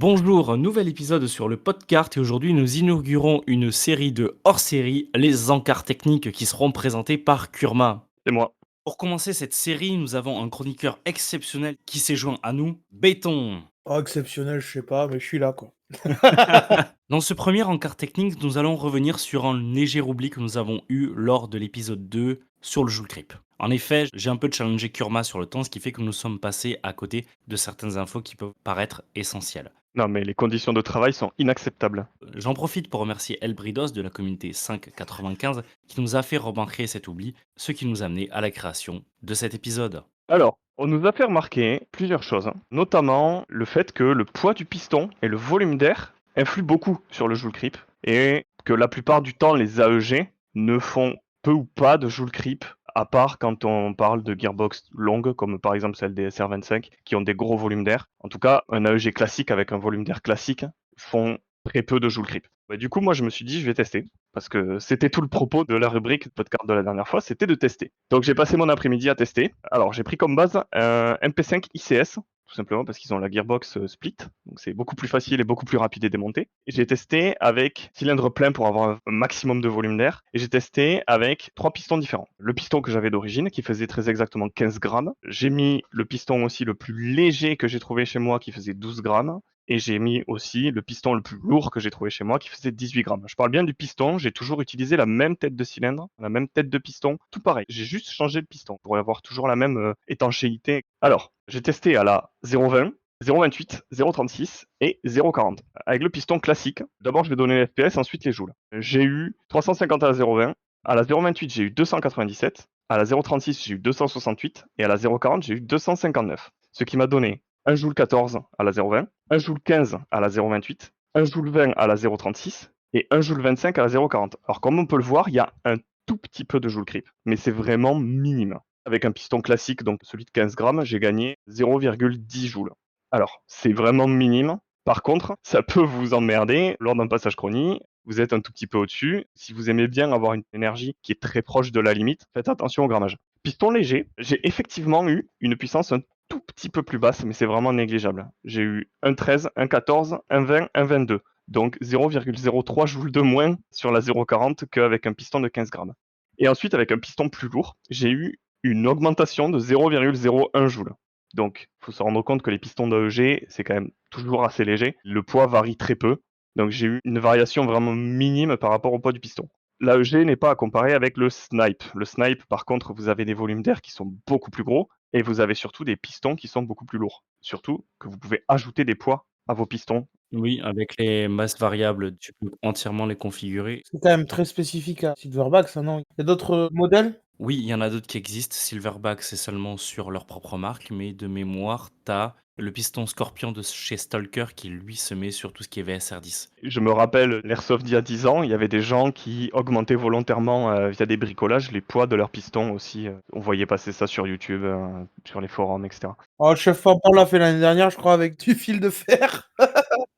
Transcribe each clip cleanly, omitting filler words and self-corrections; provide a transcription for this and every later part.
Bonjour, nouvel épisode sur le podcast et aujourd'hui nous inaugurons une série de hors-série, les encarts techniques qui seront présentés par Kurma. C'est moi. Pour commencer cette série, nous avons un chroniqueur exceptionnel qui s'est joint à nous, Béton. Oh, exceptionnel, je sais pas, mais je suis là, quoi. Dans ce premier encart technique, nous allons revenir sur un léger oubli que nous avons eu lors de l'épisode 2 sur le Joule Creep. En effet, j'ai un peu challengé Kurma sur le temps, ce qui fait que nous sommes passés à côté de certaines infos qui peuvent paraître essentielles. Non, mais les conditions de travail sont inacceptables. J'en profite pour remercier Elbridos de la communauté 595 qui nous a fait remarquer cet oubli, ce qui nous a amené à la création de cet épisode. Alors, on nous a fait remarquer plusieurs choses, notamment le fait que le poids du piston et le volume d'air influent beaucoup sur le joule creep, et que la plupart du temps, les AEG ne font peu ou pas de joule creep, à part quand on parle de gearbox longues, comme par exemple celle des SR25, qui ont des gros volumes d'air. En tout cas, un AEG classique avec un volume d'air classique font très peu de joule creep. Du coup, moi, je me suis dit, je vais tester. Parce que c'était tout le propos de la rubrique podcast de la dernière fois, c'était de tester. Donc j'ai passé mon après-midi à tester. Alors j'ai pris comme base un MP5 ICS, tout simplement parce qu'ils ont la gearbox split, donc c'est beaucoup plus facile et beaucoup plus rapide à démonter. Et j'ai testé avec cylindre plein pour avoir un maximum de volume d'air, et j'ai testé avec 3 pistons différents. Le piston que j'avais d'origine, qui faisait très exactement 15 grammes. J'ai mis le piston aussi le plus léger que j'ai trouvé chez moi, qui faisait 12 grammes. Et j'ai mis aussi le piston le plus lourd que j'ai trouvé chez moi qui faisait 18 grammes. Je parle bien du piston, j'ai toujours utilisé la même tête de cylindre, la même tête de piston, tout pareil. J'ai juste changé le piston pour avoir toujours la même étanchéité. Alors, j'ai testé à la 0,20, 0,28, 0,36 et 0,40. Avec le piston classique, d'abord je vais donner les FPS, ensuite les joules. J'ai eu 350 à la 0,20, à la 0,28 j'ai eu 297, à la 0,36 j'ai eu 268 et à la 0,40 j'ai eu 259. Ce qui m'a donné 1 joule 14 à la 0,20, 1 joule 15 à la 0,28, 1 joule 20 à la 0,36 et 1 joule 25 à la 0,40. Alors comme on peut le voir, il y a un tout petit peu de joule creep, mais c'est vraiment minime. Avec un piston classique, donc celui de 15 grammes, j'ai gagné 0,10 joules. Alors, c'est vraiment minime. Par contre, ça peut vous emmerder lors d'un passage chronie. Vous êtes un tout petit peu au-dessus. Si vous aimez bien avoir une énergie qui est très proche de la limite, faites attention au grammage. Piston léger, j'ai effectivement eu une puissance un tout petit peu plus basse, mais c'est vraiment négligeable. J'ai eu un 13, un 14, un 20, un 22. Donc 0,03 joules de moins sur la 0,40 qu'avec un piston de 15 grammes. Et ensuite, avec un piston plus lourd, j'ai eu une augmentation de 0,01 joules. Donc, il faut se rendre compte que les pistons d'AEG, c'est quand même toujours assez léger. Le poids varie très peu. Donc, j'ai eu une variation vraiment minime par rapport au poids du piston. L'AEG n'est pas à comparer avec le Snipe. Le Snipe, par contre, vous avez des volumes d'air qui sont beaucoup plus gros et vous avez surtout des pistons qui sont beaucoup plus lourds. Surtout que vous pouvez ajouter des poids à vos pistons. Oui, avec les masses variables, tu peux entièrement les configurer. C'est quand même très spécifique à Silverback, ça, non? Il y a d'autres modèles? Oui, il y en a d'autres qui existent. Silverback, c'est seulement sur leur propre marque, mais de mémoire, tu as le piston Scorpion de chez Stalker qui, lui, se met sur tout ce qui est VSR10. Je me rappelle l'Airsoft d'il y a 10 ans, il y avait des gens qui augmentaient volontairement via des bricolages les poids de leurs pistons aussi. On voyait passer ça sur YouTube, sur les forums, etc. Oh, le chef Paul l'a fait l'année dernière, je crois, avec du fil de fer.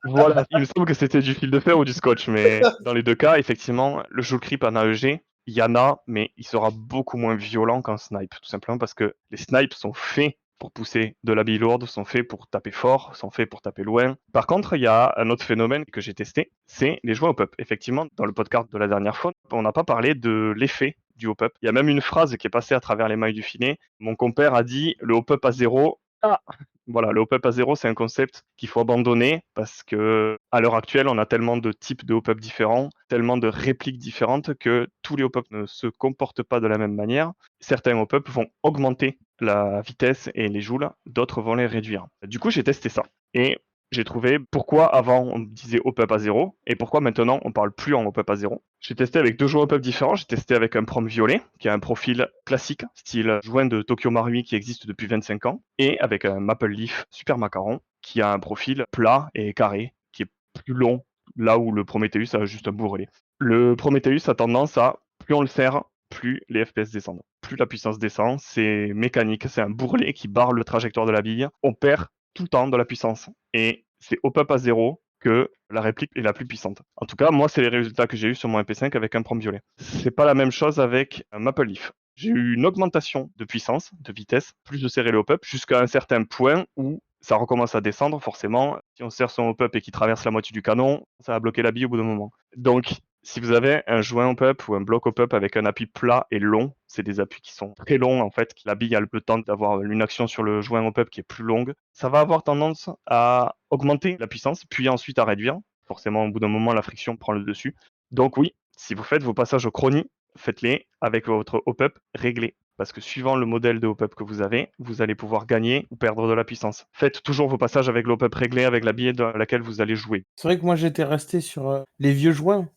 Voilà, il me semble que c'était du fil de fer ou du scotch, mais dans les deux cas, effectivement, le joule creep en AEG, il y en a, mais il sera beaucoup moins violent qu'un snipe, tout simplement parce que les snipes sont faits pour pousser de la bille lourde, sont faits pour taper fort, sont faits pour taper loin. Par contre, il y a un autre phénomène que j'ai testé, c'est les joints hop-up. Effectivement, dans le podcast de la dernière fois, on n'a pas parlé de l'effet du hop-up. Il y a même une phrase qui est passée à travers les mailles du filet. Mon compère a dit le hop-up à 0. Ah, voilà, le hop-up à 0, c'est un concept qu'il faut abandonner parce que à l'heure actuelle, on a tellement de types de hop-up différents, tellement de répliques différentes que tous les hop-up ne se comportent pas de la même manière. Certains hop-up vont augmenter la vitesse et les joules, d'autres vont les réduire. Du coup, j'ai testé ça et j'ai trouvé pourquoi avant on disait hop-up à 0 et pourquoi maintenant on parle plus en hop-up à 0. J'ai testé avec deux joints hop-up différents. J'ai testé avec un prom violet qui a un profil classique, style joint de Tokyo Marui qui existe depuis 25 ans, et avec un Maple Leaf Super Macaron qui a un profil plat et carré, qui est plus long, là où le Prometheus a juste un bourrelet. Le Prometheus a tendance à, plus on le serre, plus les FPS descendent. Plus la puissance descend, c'est mécanique, c'est un bourrelet qui barre le trajectoire de la bille. On perd tout le temps de la puissance. Et c'est hop-up à 0 que la réplique est la plus puissante. En tout cas, moi, c'est les résultats que j'ai eu sur mon MP5 avec un prom violet. C'est pas la même chose avec un Maple Leaf. J'ai eu une augmentation de puissance, de vitesse, plus de serrer le hop-up, jusqu'à un certain point où ça recommence à descendre forcément. Si on serre son hop-up et qu'il traverse la moitié du canon, ça va bloquer la bille au bout d'un moment. Donc, si vous avez un joint hop-up ou un bloc hop-up avec un appui plat et long, c'est des appuis qui sont très longs en fait, la bille a le temps d'avoir une action sur le joint hop-up qui est plus longue, ça va avoir tendance à augmenter la puissance, puis ensuite à réduire. Forcément, au bout d'un moment, la friction prend le dessus. Donc oui, si vous faites vos passages au chrony, faites-les avec votre hop-up réglé. Parce que suivant le modèle de hop-up que vous avez, vous allez pouvoir gagner ou perdre de la puissance. Faites toujours vos passages avec le hop-up réglé, avec la bille dans laquelle vous allez jouer. C'est vrai que moi j'étais resté sur les vieux joints.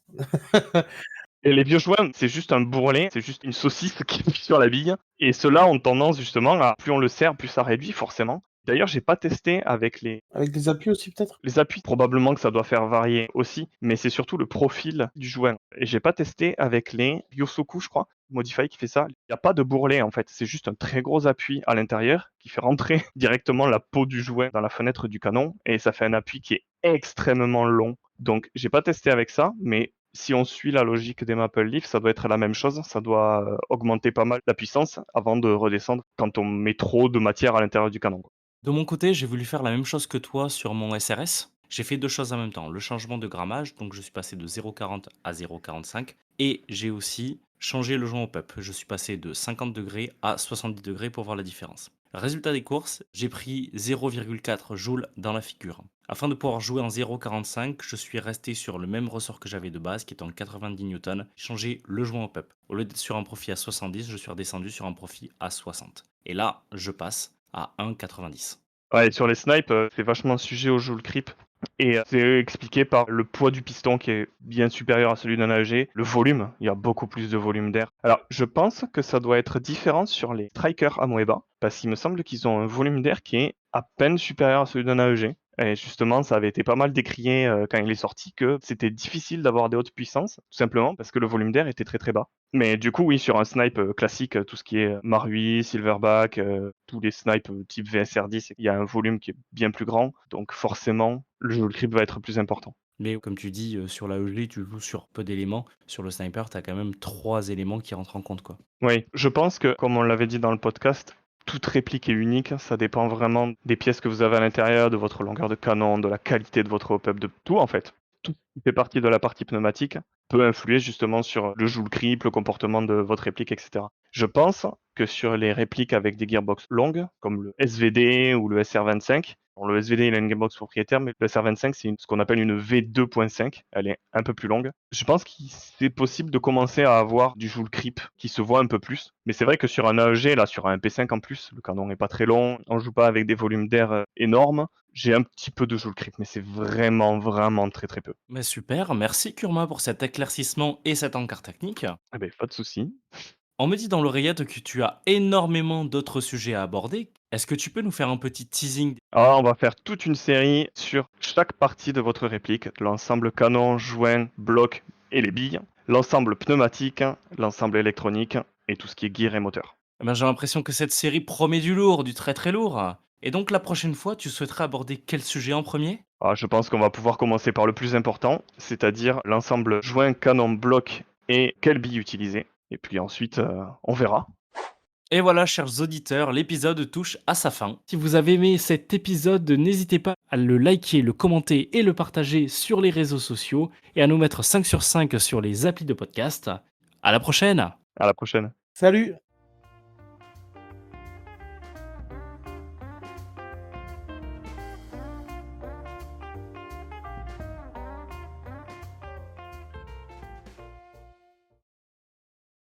Et les vieux joints, c'est juste un bourrelet, c'est juste une saucisse qui est sur la bille. Et ceux-là ont tendance justement à, plus on le serre, plus ça réduit forcément. D'ailleurs, j'ai pas testé avec Avec des appuis aussi peut-être. les appuis. Probablement que ça doit faire varier aussi, mais c'est surtout le profil du joint. Et j'ai pas testé avec les Yosoku, je crois, Modify qui fait ça. Il n'y a pas de bourrelet en fait, c'est juste un très gros appui à l'intérieur qui fait rentrer directement la peau du joint dans la fenêtre du canon et ça fait un appui qui est extrêmement long. Donc j'ai pas testé avec ça, mais si on suit la logique des Maple Leaf, ça doit être la même chose. Ça doit augmenter pas mal la puissance avant de redescendre quand on met trop de matière à l'intérieur du canon, quoi. De mon côté, j'ai voulu faire la même chose que toi sur mon SRS. J'ai fait 2 choses en même temps. Le changement de grammage, donc je suis passé de 0,40 à 0,45 et j'ai aussi changé le joint au peuple. Je suis passé de 50° à 70° pour voir la différence. Résultat des courses, j'ai pris 0,4 joules dans la figure. Afin de pouvoir jouer en 0,45, je suis resté sur le même ressort que j'avais de base, qui est en 90 newtons. J'ai changé le joint au peuple. Au lieu d'être sur un profit à 70, je suis redescendu sur un profit à 60. Et là, je passe à 1,90. Ouais, et sur les snipes, c'est vachement sujet au joule creep. Et c'est expliqué par le poids du piston qui est bien supérieur à celui d'un AEG. Le volume, il y a beaucoup plus de volume d'air. Alors, je pense que ça doit être différent sur les strikers Amoeba, parce qu'il me semble qu'ils ont un volume d'air qui est à peine supérieur à celui d'un AEG. Et justement, ça avait été pas mal décrié quand il est sorti que c'était difficile d'avoir des hautes puissances, tout simplement parce que le volume d'air était très très bas. Mais du coup, oui, sur un snipe classique, tout ce qui est Marui, Silverback, tous les snipes type VSR10, il y a un volume qui est bien plus grand, donc forcément, le joule creep va être plus important. Mais comme tu dis, sur la EG, tu joues sur peu d'éléments. Sur le sniper, tu as quand même 3 éléments qui rentrent en compte, quoi. Oui, je pense que, comme on l'avait dit dans le podcast, toute réplique est unique, ça dépend vraiment des pièces que vous avez à l'intérieur, de votre longueur de canon, de la qualité de votre hop-up, de tout en fait. Tout ce qui fait partie de la partie pneumatique peut influer justement sur le joule creep, le comportement de votre réplique, etc. Je pense que sur les répliques avec des gearbox longues, comme le SVD ou le SR25, bon, le SVD il a une gearbox propriétaire, mais le SR25 c'est ce qu'on appelle une V2.5, elle est un peu plus longue. Je pense que c'est possible de commencer à avoir du joule creep qui se voit un peu plus, mais c'est vrai que sur un AEG, là sur un MP5 en plus, le canon n'est pas très long, on joue pas avec des volumes d'air énormes, j'ai un petit peu de joule creep, mais c'est vraiment vraiment très très peu. Mais super, merci Kurma pour cet éclaircissement et cet encart technique. Ah ben pas de souci. On me dit dans l'oreillette que tu as énormément d'autres sujets à aborder. Est-ce que tu peux nous faire un petit teasing? Alors, on va faire toute une série sur chaque partie de votre réplique, l'ensemble canon, joint, bloc et les billes, l'ensemble pneumatique, l'ensemble électronique et tout ce qui est gear et moteur. Eh ben, j'ai l'impression que cette série promet du lourd, du très très lourd. Et donc la prochaine fois, tu souhaiterais aborder quel sujet en premier? Alors, je pense qu'on va pouvoir commencer par le plus important, c'est-à-dire l'ensemble joint, canon, bloc et quelle bille utiliser. Et puis ensuite, on verra. Et voilà, chers auditeurs, l'épisode touche à sa fin. Si vous avez aimé cet épisode, n'hésitez pas à le liker, le commenter et le partager sur les réseaux sociaux et à nous mettre 5 sur 5 sur les applis de podcast. À la prochaine! À la prochaine. Salut.